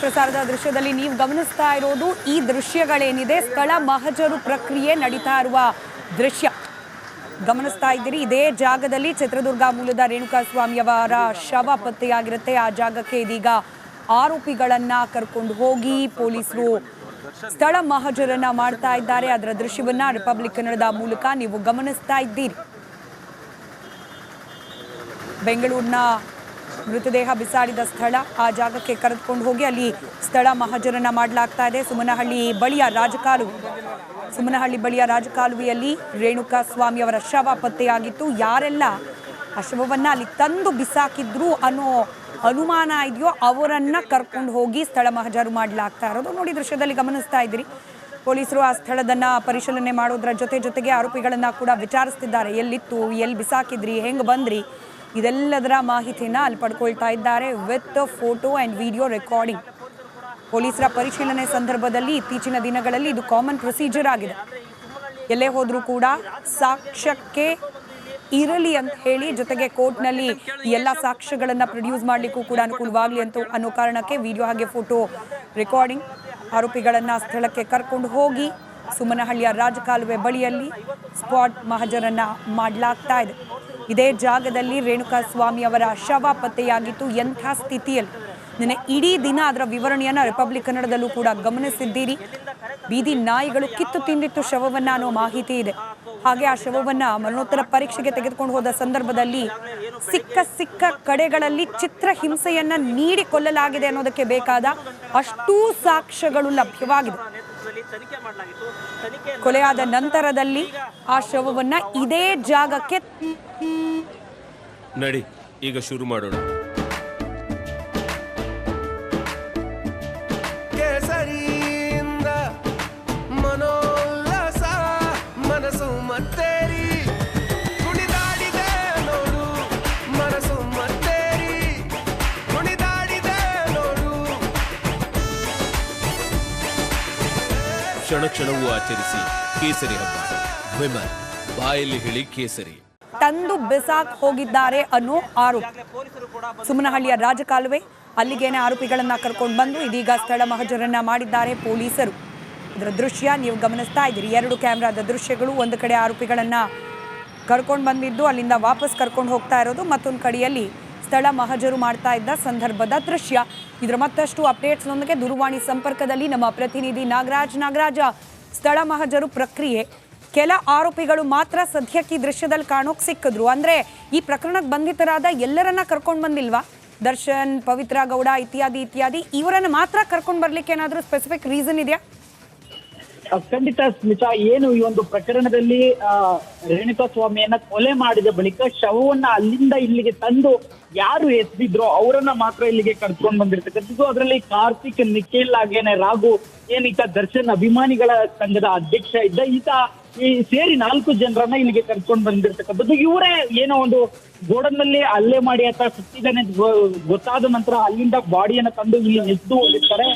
ಪ್ರಸಾರದ ದೃಶ್ಯದಲ್ಲಿ ನೀವು ಗಮನಿಸ್ತಾ ಇರೋದು ಈ ದೃಶ್ಯಗಳೇನಿದೆ ಸ್ಥಳ ಮಹಜರು ಪ್ರಕ್ರಿಯೆ ನಡೀತಾ ಇರುವ ದೃಶ್ಯ ಗಮನಿಸ್ತಾ ಇದ್ದೀರಿ. ಇದೇ ಜಾಗದಲ್ಲಿ ಚಿತ್ರದುರ್ಗ ಮೂಲದ ರೇಣುಕಾಸ್ವಾಮಿ ಅವರ ಶವ ಪತ್ತೆಯಾಗಿರುತ್ತೆ. ಆ ಜಾಗಕ್ಕೆ ಇದೀಗ ಆರೋಪಿಗಳನ್ನ ಕರ್ಕೊಂಡು ಹೋಗಿ ಪೊಲೀಸರು ಸ್ಥಳ ಮಹಜರನ್ನ ಮಾಡ್ತಾ ಇದ್ದಾರೆ. ಅದರ ದೃಶ್ಯವನ್ನ ರಿಪಬ್ಲಿಕ್ ಕನ್ನಡದ ಮೂಲಕ ನೀವು ಗಮನಿಸ್ತಾ ಇದ್ದೀರಿ. ಬೆಂಗಳೂರಿನ ಮೃತದೇಹ ಬಿಸಾಡಿದ ಸ್ಥಳ, ಆ ಜಾಗಕ್ಕೆ ಕರೆದುಕೊಂಡು ಹೋಗಿ ಅಲ್ಲಿ ಸ್ಥಳ ಮಹಜರನ್ನ ಮಾಡಲಾಗ್ತಾ ಇದೆ. ಸುಮನಹಳ್ಳಿ ಬಳಿಯ ರಾಜಕಾಲುವೆಯಲ್ಲಿ ರೇಣುಕಾಸ್ವಾಮಿ ಅವರ ಶವ ಪತ್ತೆಯಾಗಿತ್ತು. ಯಾರೆಲ್ಲ ಆ ಶವವನ್ನ ಅಲ್ಲಿ ತಂದು ಬಿಸಾಕಿದ್ರು ಅನ್ನೋ ಅನುಮಾನ ಇದೆಯೋ ಅವರನ್ನ ಕರ್ಕೊಂಡು ಹೋಗಿ ಸ್ಥಳ ಮಹಜರು ಮಾಡಲಾಗ್ತಾ ಇರೋದು ನೋಡಿ ದೃಶ್ಯದಲ್ಲಿ ಗಮನಿಸ್ತಾ ಇದ್ದೀರಿ. ಪೊಲೀಸರು ಆ ಸ್ಥಳದನ್ನ ಪರಿಶೀಲನೆ ಮಾಡೋದ್ರ ಜೊತೆಗೆ ಆರೋಪಿಗಳನ್ನ ಕೂಡ ವಿಚಾರಿಸ್ತಿದ್ದಾರೆ. ಎಲ್ಲಿತ್ತು, ಎಲ್ಲಿ ಬಿಸಾಕಿದ್ರಿ, ಹೆಂಗೆ ಬಂದ್ರಿ, ಇದೆಲ್ಲದರ ಮಾಹಿತಿಯನ್ನು ಅಲ್ಲಿ ಪಡ್ಕೊಳ್ತಾ ಇದ್ದಾರೆ with photo and video recording. ಪೊಲೀಸರ ಪರಿಶೀಲನೆ ಸಂದರ್ಭದಲ್ಲಿ ಇತ್ತೀಚಿನ ದಿನಗಳಲ್ಲಿ ಇದು ಕಾಮನ್ ಪ್ರೊಸೀಜರ್ ಆಗಿದೆ. ಎಲ್ಲೇ ಹೋದರೂ ಕೂಡ ಸಾಕ್ಷ್ಯಕ್ಕೆ ಇರಲಿ ಅಂತ ಹೇಳಿ, ಜೊತೆಗೆ ಕೋರ್ಟ್ನಲ್ಲಿ ಎಲ್ಲ ಸಾಕ್ಷ್ಯಗಳನ್ನು ಪ್ರೊಡ್ಯೂಸ್ ಮಾಡಲಿಕ್ಕೂ ಕೂಡ ಅನುಕೂಲವಾಗಲಿ ಅನ್ನೋ ಕಾರಣಕ್ಕೆ ವಿಡಿಯೋ ಹಾಗೆ ಫೋಟೋ ರೆಕಾರ್ಡಿಂಗ್. ಆರೋಪಿಗಳನ್ನು ಸ್ಥಳಕ್ಕೆ ಕರ್ಕೊಂಡು ಹೋಗಿ ಸುಮನಹಳ್ಳಿಯ ರಾಜಕಾಲುವೆ ಬಳಿಯಲ್ಲಿ ಸ್ಪಾಟ್ ಮಹಜರನ್ನ ಮಾಡಲಾಗ್ತಾ ಇದೆ. ಇದೇ ಜಾಗದಲ್ಲಿ ರೇಣುಕಾಸ್ವಾಮಿ ಅವರ ಶವ ಪತ್ತೆಯಾಗಿತ್ತು. ಎಂಥ ಸ್ಥಿತಿಯಲ್ಲಿ ನಿನ್ನೆ ಇಡೀ ದಿನ ಅದರ ವಿವರಣೆಯನ್ನು ರಿಪಬ್ಲಿಕ್ ಕನ್ನಡದಲ್ಲೂ ಕೂಡ ಗಮನಿಸಿದ್ದೀರಿ. ಬೀದಿ ನಾಯಿಗಳು ಕಿತ್ತು ತಿಂದಿತ್ತು ಶವವನ್ನ ಅನ್ನೋ ಮಾಹಿತಿ ಇದೆ. ಹಾಗೆ ಆ ಶವವನ್ನ ಮರಣೋತ್ತರ ಪರೀಕ್ಷೆಗೆ ತೆಗೆದುಕೊಂಡು ಹೋದ ಸಂದರ್ಭದಲ್ಲಿ ಸಿಕ್ಕ ಕಡೆಗಳಲ್ಲಿ ಚಿತ್ರಹಿಂಸೆಯನ್ನ ನೀಡಿ ಕೊಲ್ಲಲಾಗಿದೆ ಅನ್ನೋದಕ್ಕೆ ಬೇಕಾದ ಅಷ್ಟೂ ಸಾಕ್ಷ್ಯಗಳು ಲಭ್ಯವಾಗಿದೆ. ಕೊಲೆಯಾದ ನಂತರದಲ್ಲಿ ಆ ಶವವನ್ನ ಇದೇ ಜಾಗಕ್ಕೆ ನಡಿ ಈಗ ಶುರು ಮಾಡೋಣ. ಕೇಸರಿಯಿಂದ ಮನೋಲ್ಲಾಸ ಮನಸ್ಸು ಮತ್ತೇರಿ ಕುಣಿದಾಡಿದೆ ನೋಡು, ಮನಸ್ಸು ಮತ್ತೇರಿ ಕುಣಿದಾಡಿದೆ ನೋಡು. ಕ್ಷಣ ಕ್ಷಣವೂ ಆಚರಿಸಿ ಕೇಸರಿ ಹಬ್ಬ. ವಿಮಲ್ ಬಾಯಲ್ಲಿ ಹೇಳಿ ಕೇಸರಿ ತಂದು ಬಿಸಾಕ್ ಹೋಗಿದ್ದಾರೆ ಅನ್ನೋ ಆರೋಪ. ಸುಮನಹಳ್ಳಿಯ ರಾಜಕಾಲುವೆ ಅಲ್ಲಿಗೇನೆ ಆರೋಪಿಗಳನ್ನ ಕರ್ಕೊಂಡು ಬಂದು ಇದೀಗ ಸ್ಥಳ ಮಹಜರನ್ನ ಮಾಡಿದ್ದಾರೆ ಪೊಲೀಸರು. ಇದರ ದೃಶ್ಯ ನೀವು ಗಮನಿಸ್ತಾ ಇದ್ದೀರಿ. 2 ಕ್ಯಾಮ್ರಾದ ದೃಶ್ಯಗಳು. ಒಂದು ಕಡೆ ಆರೋಪಿಗಳನ್ನ ಕರ್ಕೊಂಡು ಬಂದಿದ್ದು ಅಲ್ಲಿಂದ ವಾಪಸ್ ಕರ್ಕೊಂಡು ಹೋಗ್ತಾ ಇರೋದು, ಮತ್ತೊಂದು ಕಡೆಯಲ್ಲಿ ಸ್ಥಳ ಮಹಜರು ಮಾಡ್ತಾ ಇದ್ದ ಸಂದರ್ಭದ ದೃಶ್ಯ. ಇದರ ಮತ್ತಷ್ಟು ಅಪ್ಡೇಟ್ಸ್ನೊಂದಿಗೆ ದೂರವಾಣಿ ಸಂಪರ್ಕದಲ್ಲಿ ನಮ್ಮ ಪ್ರತಿನಿಧಿ ನಾಗರಾಜ. ಸ್ಥಳ ಮಹಜರು ಪ್ರಕ್ರಿಯೆ, ಕೆಲ ಆರೋಪಿಗಳು ಮಾತ್ರ ಸದ್ಯಕ್ಕೆ ಈ ದೃಶ್ಯದಲ್ಲಿ ಕಾಣೋಕೆ ಸಿಕ್ಕಿದ್ರು. ಅಂದ್ರೆ ಈ ಪ್ರಕರಣಕ್ಕೆ ಬಂಧಿತರಾದ ಎಲ್ಲರನ್ನ ಕರ್ಕೊಂಡು ಬಂದಿಲ್ವಾ? ದರ್ಶನ್, ಪವಿತ್ರ ಗೌಡ ಇತ್ಯಾದಿ ಇವರನ್ನ ಮಾತ್ರ ಕರ್ಕೊಂಡು ಬರ್ಲಿಕ್ಕೆ ಏನಾದ್ರೂ ಸ್ಪೆಸಿಫಿಕ್ ರೀಸನ್ ಇದೆಯಾ? ಖಂಡಿತ ಸ್ಮಿತಾ, ಏನು ಈ ಒಂದು ಪ್ರಕರಣದಲ್ಲಿ ರೇಣುಕಾಸ್ವಾಮಿಯನ್ನ ಕೊಲೆ ಮಾಡಿದ ಬಳಿಕ ಶವವನ್ನ ಅಲ್ಲಿಂದ ಇಲ್ಲಿಗೆ ತಂದು ಯಾರು ಎಸೆದಿದ್ರೋ ಅವರನ್ನ ಮಾತ್ರ ಇಲ್ಲಿಗೆ ಕರ್ಕೊಂಡು ಬಂದಿರ್ತಕ್ಕಂಥದ್ದು. ಅದರಲ್ಲಿ ಕಾರ್ತಿಕ್, ನಿಖಿಲ್ ಹಾಗೇನೆ ರಾಘು, ಏನೀತ ದರ್ಶನ್ ಅಭಿಮಾನಿಗಳ ಸಂಘದ ಅಧ್ಯಕ್ಷ ಇದ್ದ ಈತ ಈ ಸೇರಿ 4 ಜನರನ್ನ ಇಲ್ಲಿಗೆ ಕರ್ಕೊಂಡು ಬಂದಿರ್ತಕ್ಕಂಥದ್ದು. ಇವರೇ ಏನೋ ಒಂದು ಗೋಡನ್ನಲ್ಲಿ ಹಲ್ಲೆ ಮಾಡಿ ಅಥವಾ ಸುತ್ತಿದ್ದಾನೆ ಗೊತ್ತಾದ ನಂತರ ಅಲ್ಲಿಂದ ಬಾಡಿಯನ್ನ ತಂದು ಇಲ್ಲಿ ಎದ್ದು ಹೋಗಿರ್ತಾರೆ.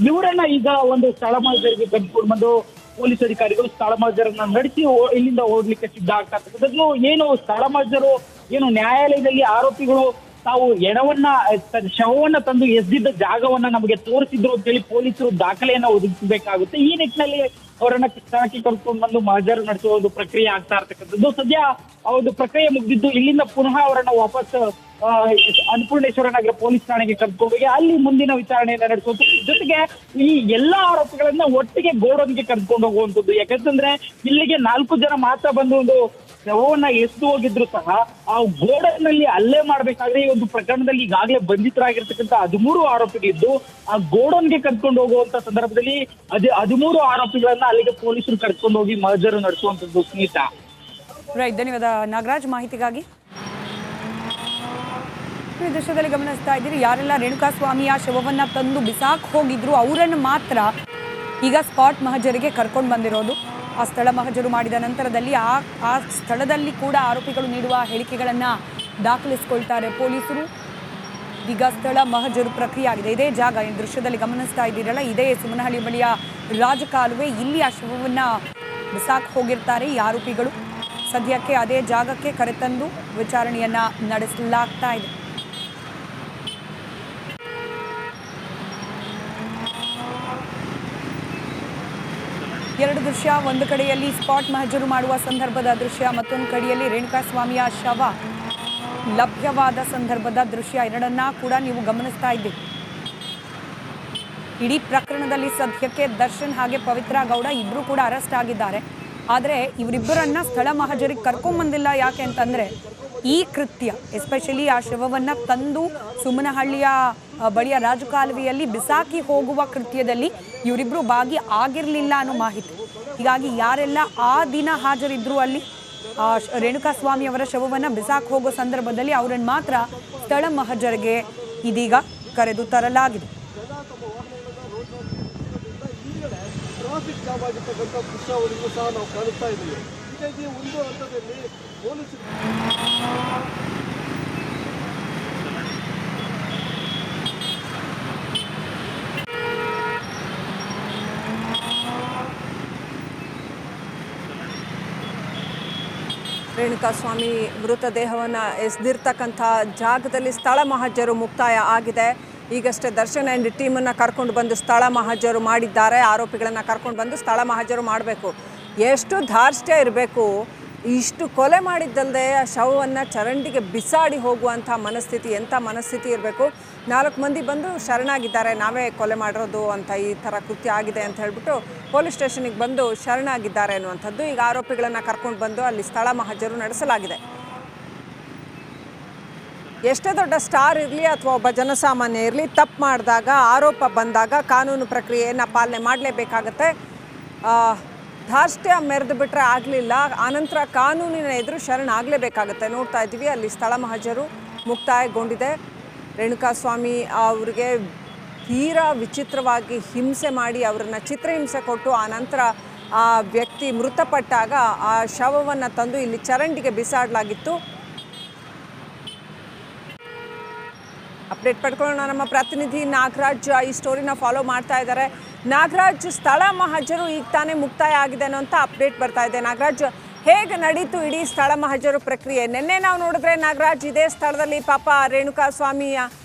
ಇವರನ್ನ ಈಗ ಒಂದು ಸ್ಥಳ ಮಹಜರಿಗೆ ಕರ್ಕೊಂಡು ಬಂದು ಪೊಲೀಸ್ ಅಧಿಕಾರಿಗಳು ಸ್ಥಳ ಮಹಜರನ್ನ ನಡೆಸಿ ಇಲ್ಲಿಂದ ಹೋಗ್ಲಿಕ್ಕೆ ಸಿದ್ಧ ಆಗ್ತಾ ಇರ್ತಕ್ಕಂಥದ್ದು. ಏನು ಸ್ಥಳ ಮಹಜರು, ಏನು ನ್ಯಾಯಾಲಯದಲ್ಲಿ ಆರೋಪಿಗಳು ತಾವು ಶವವನ್ನ ತಂದು ಎಸ್ದಿದ್ದ ಜಾಗವನ್ನ ನಮಗೆ ತೋರಿಸಿದ್ರು ಅಂತ ಹೇಳಿ ಪೊಲೀಸರು ದಾಖಲೆಯನ್ನ ಒದಗಿಸಬೇಕಾಗುತ್ತೆ. ಈ ನಿಟ್ಟಿನಲ್ಲಿ ಅವರನ್ನ ಸ್ಥಳಕ್ಕೆ ಕರ್ಕೊಂಡು ಬಂದು ಮಹಜರು ನಡೆಸುವ ಒಂದು ಪ್ರಕ್ರಿಯೆ ಆಗ್ತಾ ಇರ್ತಕ್ಕಂಥದ್ದು. ಸದ್ಯ ಆ ಒಂದು ಪ್ರಕ್ರಿಯೆ ಮುಗಿದಿದ್ದು ಇಲ್ಲಿಂದ ಪುನಃ ಅವರನ್ನ ವಾಪಸ್ ಅನ್ನಪೂರ್ಣೇಶ್ವರ ನಗರ ಪೊಲೀಸ್ ಠಾಣೆಗೆ ಕರ್ಕೊಂಡು ಹೋಗಿ ಅಲ್ಲಿ ಮುಂದಿನ ವಿಚಾರಣೆಯನ್ನ ನಡೆಸುವುದು. ಜೊತೆಗೆ ಈ ಎಲ್ಲಾ ಆರೋಪಿಗಳನ್ನ ಒಟ್ಟಿಗೆ ಗೋಡನ್ಗೆ ಕರ್ಕೊಂಡು ಹೋಗುವಂಥದ್ದು. ಯಾಕಂತಂದ್ರೆ ಇಲ್ಲಿಗೆ 4 ಜನ ಮಾತ್ರ ಬಂದು ಒಂದು ಶವವನ್ನ ಎಸೆದು ಹೋಗಿದ್ರು ಸಹ ಆ ಗೋಡನ್ನಲ್ಲಿ ಹಲ್ಲೆ ಮಾಡ್ಬೇಕಾದ್ರೆ ಈ ಒಂದು ಪ್ರಕರಣದಲ್ಲಿ ಈಗಾಗಲೇ ಬಂಧಿತರಾಗಿರ್ತಕ್ಕಂಥ 13 ಆರೋಪಿಗಳಿದ್ದು ಆ ಗೋಡನ್ಗೆ ಕರ್ಕೊಂಡು ಹೋಗುವಂತ ಸಂದರ್ಭದಲ್ಲಿ 13 ಆರೋಪಿಗಳನ್ನ ಅಲ್ಲಿಗೆ ಪೊಲೀಸರು ಕರ್ಕೊಂಡು ಹೋಗಿ ಮಹಜರು ನಡೆಸುವಂತದ್ದು. ಸ್ಮಿತಾ, ರೈಟ್, ಧನ್ಯವಾದ ನಾಗರಾಜ್ ಮಾಹಿತಿಗಾಗಿ. ಈ ದೃಶ್ಯದಲ್ಲಿ ಗಮನಿಸ್ತಾ ಇದ್ದೀರಿ, ಯಾರೆಲ್ಲ ರೇಣುಕಾಸ್ವಾಮಿಯ ಶವವನ್ನ ತಂದು ಬಿಸಾಕ್ ಹೋಗಿದ್ರು ಅವರನ್ನು ಮಾತ್ರ ಈಗ ಸ್ಪಾಟ್ ಮಹಜರಿಗೆ ಕರ್ಕೊಂಡು ಬಂದಿರೋದು. ಆ ಸ್ಥಳ ಮಹಜರು ಮಾಡಿದ ನಂತರದಲ್ಲಿ ಆ ಸ್ಥಳದಲ್ಲಿ ಕೂಡ ಆರೋಪಿಗಳು ನೀಡುವ ಹೇಳಿಕೆಗಳನ್ನು ದಾಖಲಿಸಿಕೊಳ್ತಾರೆ ಪೊಲೀಸರು. ಈಗ ಸ್ಥಳ ಮಹಜರು ಪ್ರಕ್ರಿಯೆ ಆಗಿದೆ. ಇದೇ ಜಾಗ ಈ ದೃಶ್ಯದಲ್ಲಿ ಗಮನಿಸ್ತಾ ಇದ್ದೀರಲ್ಲ, ಇದೇ ಸುಮನಹಳ್ಳಿ ಬಳಿಯ ರಾಜಕಾಲುವೆ. ಇಲ್ಲಿ ಆ ಶವವನ್ನು ಬಿಸಾಕ್ ಹೋಗಿರ್ತಾರೆ ಈ ಆರೋಪಿಗಳು. ಸದ್ಯಕ್ಕೆ ಅದೇ ಜಾಗಕ್ಕೆ ಕರೆತಂದು ವಿಚಾರಣೆಯನ್ನ ನಡೆಸಲಾಗ್ತಾ ಇದೆ. ಎರಡು ದೃಶ್ಯ, ಒಂದು ಕಡೆಯಲ್ಲಿ ಸ್ಪಾಟ್ ಮಹಜರು ಮಾಡುವ ಸಂದರ್ಭದ ದೃಶ್ಯ, ಮತ್ತೊಂದು ಕಡೆಯಲ್ಲಿ ರೇಣುಕಾಸ್ವಾಮಿಯ ಶವ ಲಭ್ಯವಾದ ಸಂದರ್ಭದ ದೃಶ್ಯ. ಎರಡನ್ನ ಕೂಡ ನೀವು ಗಮನಿಸ್ತಾ ಇದ್ದೀರಿ. ಇಡೀ ಪ್ರಕರಣದಲ್ಲಿ ಸದ್ಯಕ್ಕೆ ದರ್ಶನ್ ಹಾಗೆ ಪವಿತ್ರ ಗೌಡ ಇಬ್ಬರು ಕೂಡ ಅರೆಸ್ಟ್ ಆಗಿದ್ದಾರೆ. ಆದರೆ ಇವರಿಬ್ಬರನ್ನ ಸ್ಥಳ ಮಹಜರಿಗೆ ಕರ್ಕೊಂಬಂದಿಲ್ಲ. ಯಾಕೆ ಅಂತಂದರೆ ಈ ಕೃತ್ಯ ಎಸ್ಪೆಷಲಿ ಆ ಶವವನ್ನು ತಂದು ಸುಮನಹಳ್ಳಿಯ ಬಳಿಯ ರಾಜಕಾಲುವೆಯಲ್ಲಿ ಬಿಸಾಕಿ ಹೋಗುವ ಕೃತ್ಯದಲ್ಲಿ ಇವರಿಬ್ಬರು ಭಾಗಿ ಆಗಿರಲಿಲ್ಲ ಅನ್ನೋ ಮಾಹಿತಿ. ಹೀಗಾಗಿ ಯಾರೆಲ್ಲ ಆ ದಿನ ಹಾಜರಿದ್ರು ಅಲ್ಲಿ ರೇಣುಕಾಸ್ವಾಮಿ ಅವರ ಶವವನ್ನು ಬಿಸಾಕಿ ಹೋಗೋ ಸಂದರ್ಭದಲ್ಲಿ ಅವರನ್ನು ಮಾತ್ರ ಸ್ಥಳ ಮಹಜರಿಗೆ ಇದೀಗ ಕರೆದು ತರಲಾಗಿದೆ. ಟ್ರಾಫಿಕ್ ಜಾಮ್ ಆಗಿರ್ತಕ್ಕಂಥ ದೃಶ್ಯಾವಳಿಗೂ ಸಹ ನಾವು ಕಾಣುತ್ತಾ ಇದ್ದೀವಿ. ಹೀಗಾಗಿ ಒಂದು ಹಂತದಲ್ಲಿ ಪೊಲೀಸರು ರೇಣುಕಾಸ್ವಾಮಿ ಮೃತದೇಹವನ್ನು ಎಸೆದಿರ್ತಕ್ಕಂಥ ಜಾಗದಲ್ಲಿ ಸ್ಥಳ ಮಹಜರು ಮುಕ್ತಾಯ ಆಗಿದೆ. ಈಗಷ್ಟೇ ದರ್ಶನ್ ಆ್ಯಂಡ್ ಟೀಮನ್ನು ಕರ್ಕೊಂಡು ಬಂದು ಸ್ಥಳ ಮಹಜರು ಮಾಡಿದ್ದಾರೆ. ಆರೋಪಿಗಳನ್ನು ಕರ್ಕೊಂಡು ಬಂದು ಸ್ಥಳ ಮಹಜರು ಮಾಡಬೇಕು. ಎಷ್ಟು ಧಾರ್ಷ್ಟ್ಯ ಇರಬೇಕು, ಇಷ್ಟು ಕೊಲೆ ಮಾಡಿದ್ದಲ್ಲದೆ ಶವವನ್ನು ಚರಂಡಿಗೆ ಬಿಸಾಡಿ ಹೋಗುವಂಥ ಮನಸ್ಥಿತಿ, ಎಂಥ ಮನಸ್ಥಿತಿ ಇರಬೇಕು. 4 ಮಂದಿ ಬಂದು ಶರಣಾಗಿದ್ದಾರೆ, ನಾವೇ ಕೊಲೆ ಮಾಡಿರೋದು ಅಂತ, ಈ ಥರ ಕೃತ್ಯ ಆಗಿದೆ ಅಂತ ಹೇಳ್ಬಿಟ್ಟು ಪೊಲೀಸ್ ಸ್ಟೇಷನಿಗೆ ಬಂದು ಶರಣಾಗಿದ್ದಾರೆ ಅನ್ನುವಂಥದ್ದು. ಈಗ ಆರೋಪಿಗಳನ್ನು ಕರ್ಕೊಂಡು ಬಂದು ಅಲ್ಲಿ ಸ್ಥಳ ಮಹಜರು ನಡೆಸಲಾಗಿದೆ. ಎಷ್ಟೇ ದೊಡ್ಡ ಸ್ಟಾರ್ ಇರಲಿ ಅಥವಾ ಒಬ್ಬ ಜನಸಾಮಾನ್ಯ ಇರಲಿ, ತಪ್ಪು ಮಾಡಿದಾಗ ಆರೋಪ ಬಂದಾಗ ಕಾನೂನು ಪ್ರಕ್ರಿಯೆಯನ್ನು ಪಾಲನೆ ಮಾಡಲೇಬೇಕಾಗತ್ತೆ. ಧಾರ್ಷ್ಟ್ಯ ಮೆರೆದು ಬಿಟ್ಟರೆ ಆಗಲಿಲ್ಲ, ಆನಂತರ ಕಾನೂನಿನ ಎದುರು ಶರಣಾಗಲೇಬೇಕಾಗತ್ತೆ. ನೋಡ್ತಾ ಇದ್ದೀವಿ ಅಲ್ಲಿ ಸ್ಥಳ ಮಹಜರು ಮುಕ್ತಾಯಗೊಂಡಿದೆ. ರೇಣುಕಾಸ್ವಾಮಿ ಅವರಿಗೆ ತೀರಾ ವಿಚಿತ್ರವಾಗಿ ಹಿಂಸೆ ಮಾಡಿ ಅವರನ್ನು ಚಿತ್ರಹಿಂಸೆ ಕೊಟ್ಟು ಆನಂತರ ಆ ವ್ಯಕ್ತಿ ಮೃತಪಟ್ಟಾಗ ಆ ಶವವನ್ನು ತಂದು ಇಲ್ಲಿ ಚರಂಡಿಗೆ ಬಿಸಾಡಲಾಗಿತ್ತು. ಅಪ್ಡೇಟ್ ಪಡ್ಕೊಳ್ಳೋಣ. ನಮ್ಮ ಪ್ರತಿನಿಧಿ ನಾಗರಾಜ್ ಈ ಸ್ಟೋರಿನ ಫಾಲೋ ಮಾಡ್ತಾ ಇದ್ದಾರೆ. ನಾಗರಾಜ್, ಸ್ಥಳ ಮಹಜರು ಈಗ ತಾನೇ ಮುಕ್ತಾಯ ಆಗಿದೆ ಅನ್ನೋಂಥ ಅಪ್ಡೇಟ್ ಬರ್ತಾ ಇದೆ. ನಾಗರಾಜ್, ಹೇಗೆ ನಡೀತು ಇಡೀ ಸ್ಥಳ ಮಹಜರು ಪ್ರಕ್ರಿಯೆ? ನಿನ್ನೆ ನಾವು ನೋಡಿದ್ರೆ ನಾಗರಾಜ್, ಇದೇ ಸ್ಥಳದಲ್ಲಿ ಪಾಪ ರೇಣುಕಾಸ್ವಾಮಿಯ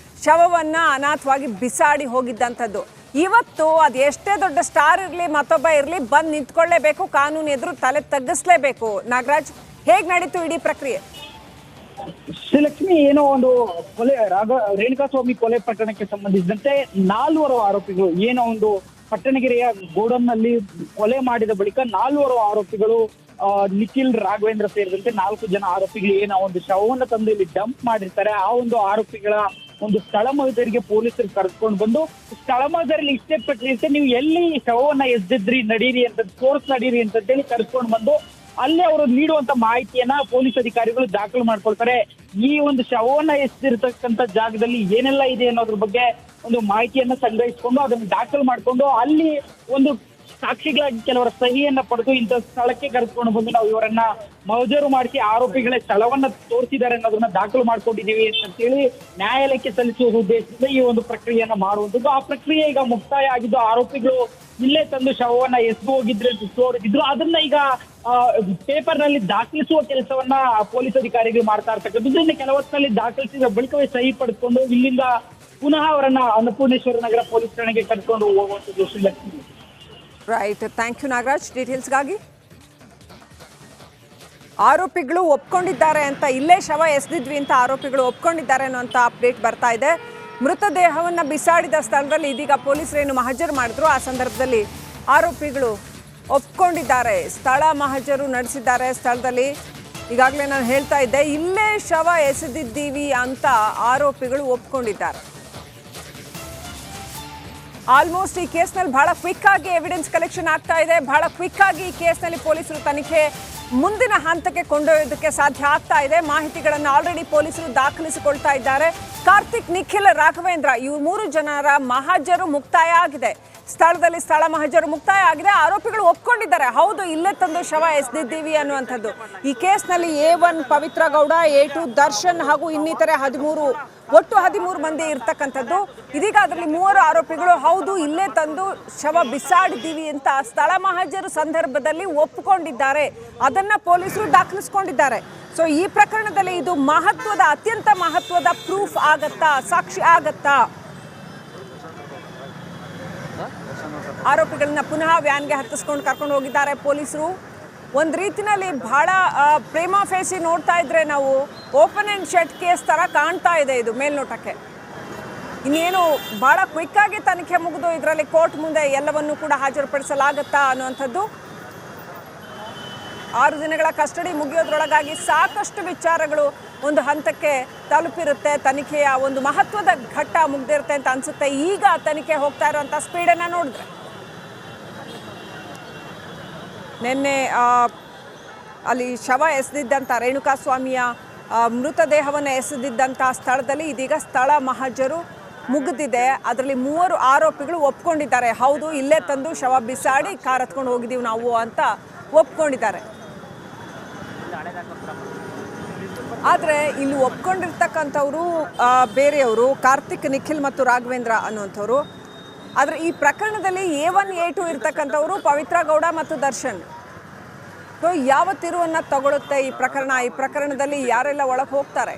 ಶವವನ್ನು ಅನಾಥವಾಗಿ ಬಿಸಾಡಿ ಹೋಗಿದ್ದಂಥದ್ದು. ಇವತ್ತು ಅದು ಎಷ್ಟೇ ದೊಡ್ಡ ಸ್ಟಾರ್ ಇರಲಿ ಮತ್ತೊಬ್ಬ ಇರಲಿ ಬಂದು ನಿಂತ್ಕೊಳ್ಳೇಬೇಕು, ಕಾನೂನು ಎದುರು ತಲೆ ತಗ್ಗಿಸ್ಲೇಬೇಕು. ನಾಗರಾಜ್, ಹೇಗೆ ನಡೀತು ಇಡೀ ಪ್ರಕ್ರಿಯೆ? ಶ್ರೀಲಕ್ಷ್ಮಿ, ಏನೋ ಒಂದು ಕೊಲೆ ರೇಣುಕಾಸ್ವಾಮಿ ಕೊಲೆ ಪ್ರಕರಣಕ್ಕೆ ಸಂಬಂಧಿಸಿದಂತೆ 4 ಆರೋಪಿಗಳು ಏನೋ ಒಂದು ಪಟ್ಟಣಗೆರೆಯ ಗೋಡನ್ನಲ್ಲಿ ಕೊಲೆ ಮಾಡಿದ ಬಳಿಕ 4 ಆರೋಪಿಗಳು ನಿಖಿಲ್, ರಾಘವೇಂದ್ರ ಸೇರಿದಂತೆ 4 ಜನ ಆರೋಪಿಗಳು ಏನೋ ಒಂದು ಶವವನ್ನು ತಂದು ಇಲ್ಲಿ ಡಂಪ್ ಮಾಡಿರ್ತಾರೆ. ಆ ಒಂದು ಆರೋಪಿಗಳ ಒಂದು ಸ್ಥಳ ಮಹಜರಿಗೆ ಪೊಲೀಸರು ಕರೆದುಕೊಂಡು ಬಂದು ಸ್ಥಳ ಮಹಜರಲ್ಲಿ ಇಷ್ಟೇ ಪಟ್ಟಿರುತ್ತೆ, ನೀವು ಎಲ್ಲಿ ಶವವನ್ನ ಎಸೆದಿದ್ರಿ, ನಡೀರಿ ಅಂತ, ತೋರ್ಸ್ ನಡೀರಿ ಅಂತ ಹೇಳಿ ಕರೆದುಕೊಂಡು ಬಂದು ಅಲ್ಲಿ ಅವರು ನೀಡುವಂತ ಮಾಹಿತಿಯನ್ನ ಪೊಲೀಸ್ ಅಧಿಕಾರಿಗಳು ದಾಖಲು ಮಾಡ್ಕೊಳ್ತಾರೆ. ಈ ಒಂದು ಶವವನ್ನ ಎಸೆದಿರ್ತಕ್ಕಂಥ ಜಾಗದಲ್ಲಿ ಏನೆಲ್ಲ ಇದೆ ಅನ್ನೋದ್ರ ಬಗ್ಗೆ ಒಂದು ಮಾಹಿತಿಯನ್ನ ಸಂಗ್ರಹಿಸಿಕೊಂಡು ಅದನ್ನು ದಾಖಲು ಮಾಡಿಕೊಂಡು ಅಲ್ಲಿ ಒಂದು ಸಾಕ್ಷಿಗಳಾಗಿ ಕೆಲವರ ಸಹಿಯನ್ನ ಪಡೆದು ಇಂಥ ಸ್ಥಳಕ್ಕೆ ಕರೆದುಕೊಂಡು ಬಂದು ನಾವು ಇವರನ್ನ ಮಹಜರು ಮಾಡಿಸಿ ಆರೋಪಿಗಳ ಸ್ಥಳವನ್ನ ತೋರಿಸಿದ್ದಾರೆ ಅನ್ನೋದನ್ನ ದಾಖಲು ಮಾಡ್ಕೊಂಡಿದೀವಿ ಅಂತ ಹೇಳಿ ನ್ಯಾಯಾಲಯಕ್ಕೆ ಸಲ್ಲಿಸುವ ಉದ್ದೇಶದಿಂದ ಈ ಒಂದು ಪ್ರಕ್ರಿಯೆಯನ್ನ ಮಾಡುವಂಥದ್ದು. ಆ ಪ್ರಕ್ರಿಯೆ ಈಗ ಮುಕ್ತಾಯ ಆಗಿದ್ದು, ಆರೋಪಿಗಳು ಇಲ್ಲೇ ತಂದು ಶವವನ್ನ ಎಸೆದು ಹೋಗಿದ್ರು. ಅದನ್ನ ಈಗ ಪೇಪರ್ ನಲ್ಲಿ ದಾಖಲಿಸುವ ಕೆಲಸವನ್ನ ಪೊಲೀಸ್ ಅಧಿಕಾರಿಗಳು ಮಾಡ್ತಾ ಇರ್ತಕ್ಕಂಥದ್ದು. ಇನ್ನು ಕೆಲವೊತ್ತಿನಲ್ಲಿ ದಾಖಲಿಸಿದ ಬಳಿಕವೇ ಸಹಿ ಪಡೆದುಕೊಂಡು ಇಲ್ಲಿಂದ ಪುನಃ ಅವರನ್ನ ಅನ್ನಪೂರ್ಣೇಶ್ವರ ನಗರ ಪೊಲೀಸ್ ಠಾಣೆಗೆ ಕರ್ಕೊಂಡು ಹೋಗುವಂಥದ್ದು. Shrilakshmi, right, thank you Nagaraj ಡೀಟೇಲ್ಸ್ಗಾಗಿ. ಆರೋಪಿಗಳು ಒಪ್ಕೊಂಡಿದ್ದಾರೆ ಅಂತ, ಇಲ್ಲೇ ಶವ ಎಸೆದಿದ್ವಿ ಅಂತ ಆರೋಪಿಗಳು ಒಪ್ಕೊಂಡಿದ್ದಾರೆ ಅನ್ನೋಂಥ ಅಪ್ಡೇಟ್ ಬರ್ತಾ ಇದೆ. ಮೃತದೇಹವನ್ನು ಬಿಸಾಡಿದ ಸ್ಥಳದಲ್ಲಿ ಇದೀಗ ಪೊಲೀಸರೇನು ಮಹಜರು ಮಾಡಿದ್ರು, ಆ ಸಂದರ್ಭದಲ್ಲಿ ಆರೋಪಿಗಳು ಒಪ್ಕೊಂಡಿದ್ದಾರೆ, ಸ್ಥಳ ಮಹಜರು ನಡೆಸಿದ್ದಾರೆ. ಸ್ಥಳದಲ್ಲಿ ಈಗಾಗಲೇ ನಾನು ಹೇಳ್ತಾ ಇದ್ದೆ, ಇಲ್ಲೇ ಶವ ಎಸೆದಿದ್ದೀವಿ ಅಂತ ಆರೋಪಿಗಳು ಒಪ್ಕೊಂಡಿದ್ದಾರೆ. ಆಲ್ಮೋಸ್ಟ್ ಈ ಕೇಸ್ನಲ್ಲಿ ಬಹಳ ಕ್ವಿಕ್ ಆಗಿ ಎವಿಡೆನ್ಸ್ ಕಲೆಕ್ಷನ್ ಆಗ್ತಾ ಇದೆ. ಬಹಳ ಕ್ವಿಕ್ ಆಗಿ ಈ ಕೇಸ್ನಲ್ಲಿ ಪೊಲೀಸರು ತನಿಖೆ ಮುಂದಿನ ಹಂತಕ್ಕೆ ಕೊಂಡೊಯ್ಯೋದಕ್ಕೆ ಸಾಧ್ಯ ಆಗ್ತಾ ಇದೆ. ಮಾಹಿತಿಗಳನ್ನು ಆಲ್ರೆಡಿ ಪೊಲೀಸರು ದಾಖಲಿಸಿಕೊಳ್ತಾ ಇದ್ದಾರೆ. ಕಾರ್ತಿಕ್, ನಿಖಿಲ್, ರಾಘವೇಂದ್ರ ಇವರು 3 ಜನರ ಮಹಜರು ಮುಕ್ತಾಯ ಆಗಿದೆ. ಸ್ಥಳದಲ್ಲಿ ಸ್ಥಳ ಮಹಜರು ಮುಕ್ತಾಯ ಆಗಿದೆ. ಆರೋಪಿಗಳು ಒಪ್ಕೊಂಡಿದ್ದಾರೆ, ಹೌದು ಇಲ್ಲೇ ತಂದು ಶವ ಎಸೆದಿದ್ದೀವಿ ಅನ್ನುವಂಥದ್ದು. ಈ ಕೇಸ್ನಲ್ಲಿ A1 ಪವಿತ್ರ ಗೌಡ, A2 ದರ್ಶನ್ ಹಾಗೂ ಇನ್ನಿತರೆ 13 ಮಂದಿ ಇರ್ತಕ್ಕಂಥದ್ದು. ಇದೀಗ ಅದರಲ್ಲಿ 3 ಆರೋಪಿಗಳು ಹೌದು ಇಲ್ಲೇ ತಂದು ಶವ ಬಿಸಾಡಿದ್ದೀವಿ ಅಂತ ಸ್ಥಳ ಮಹಜರು ಸಂದರ್ಭದಲ್ಲಿ ಒಪ್ಪಿಕೊಂಡಿದ್ದಾರೆ. ಅದನ್ನ ಪೊಲೀಸರು ದಾಖಲಿಸಿಕೊಂಡಿದ್ದಾರೆ. ಸೊ ಈ ಪ್ರಕರಣದಲ್ಲಿ ಇದು ಅತ್ಯಂತ ಮಹತ್ವದ ಪ್ರೂಫ್ ಆಗತ್ತಾ, ಸಾಕ್ಷಿ ಆಗತ್ತಾ? ಆರೋಪಿಗಳನ್ನ ಪುನಃ ವ್ಯಾನ್ಗೆ ಹತ್ತಿಸ್ಕೊಂಡು ಕರ್ಕೊಂಡು ಹೋಗಿದ್ದಾರೆ ಪೊಲೀಸರು. ಒಂದು ರೀತಿಯಲ್ಲಿ ಬಹಳ ಪ್ರೇಮ ಫೇಸಿ ನೋಡ್ತಾ ಇದ್ರೆ ನಾವು ಓಪನ್ ಆ್ಯಂಡ್ ಶಟ್ ಕೇಸ್ ಥರ ಕಾಣ್ತಾ ಇದೆ ಇದು ಮೇಲ್ನೋಟಕ್ಕೆ. ಇನ್ನೇನು ಭಾಳ ಕ್ವಿಕ್ಕಾಗಿ ತನಿಖೆ ಮುಗಿದು ಇದರಲ್ಲಿ ಕೋರ್ಟ್ ಮುಂದೆ ಎಲ್ಲವನ್ನೂ ಕೂಡ ಹಾಜರುಪಡಿಸಲಾಗುತ್ತಾ ಅನ್ನುವಂಥದ್ದು. 6 ದಿನಗಳ ಕಸ್ಟಡಿ ಮುಗಿಯೋದ್ರೊಳಗಾಗಿ ಸಾಕಷ್ಟು ವಿಚಾರಗಳು ಒಂದು ಹಂತಕ್ಕೆ ತಲುಪಿರುತ್ತೆ. ತನಿಖೆಯ ಒಂದು ಮಹತ್ವದ ಘಟ್ಟ ಮುಗ್ದಿರುತ್ತೆ ಅಂತ ಅನಿಸುತ್ತೆ. ಈಗ ತನಿಖೆ ಹೋಗ್ತಾ ಇರುವಂಥ ಸ್ಪೀಡನ್ನು ನೋಡಿದ್ರೆ ನಿನ್ನೆ ಅಲ್ಲಿ ಶವ ಎಸೆದಿದ್ದಂಥ ರೇಣುಕಾಸ್ವಾಮಿಯ ಮೃತದೇಹವನ್ನು ಎಸೆದಿದ್ದಂಥ ಸ್ಥಳದಲ್ಲಿ ಇದೀಗ ಸ್ಥಳ ಮಹಜರು ಮುಗಿದಿದೆ. ಅದರಲ್ಲಿ 3 ಆರೋಪಿಗಳು ಒಪ್ಕೊಂಡಿದ್ದಾರೆ, ಹೌದು ಇಲ್ಲೇ ತಂದು ಶವ ಬಿಸಾಡಿ ಕಾರ್ ಹತ್ಕೊಂಡು ಹೋಗಿದ್ದೀವಿ ನಾವು ಅಂತ ಒಪ್ಕೊಂಡಿದ್ದಾರೆ. ಆದರೆ ಇಲ್ಲಿ ಒಪ್ಕೊಂಡಿರ್ತಕ್ಕಂಥವರು ಬೇರೆಯವರು, ಕಾರ್ತಿಕ್, ನಿಖಿಲ್ ಮತ್ತು ರಾಘವೇಂದ್ರ ಅನ್ನುವಂಥವ್ರು. ಆದರೆ ಈ ಪ್ರಕರಣದಲ್ಲಿ A1 A2 ಇರ್ತಕ್ಕಂಥವರು ಪವಿತ್ರ ಗೌಡ ಮತ್ತು ದರ್ಶನ್. ಸೊ ಯಾವ ತಿರುವನ್ನು ತಗೊಳುತ್ತೆ ಈ ಪ್ರಕರಣ? ಈ ಪ್ರಕರಣದಲ್ಲಿ ಯಾರೆಲ್ಲ ಒಳಗೆ ಹೋಗ್ತಾರೆ?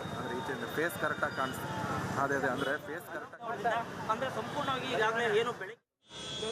ಫೇಸ್ ಕರೆಕ್ಟಾಗಿ ಕಾಣಿಸ್ತಾರೆ. ಅದೇ ಅಂದರೆ ಫೇಸ್ ಕರೆಕ್ಟಾಗಿ ಅಂದರೆ ಸಂಪೂರ್ಣವಾಗಿ ಈಗಾಗಲೇ ಏನು ಬೆಳಗ್ಗೆ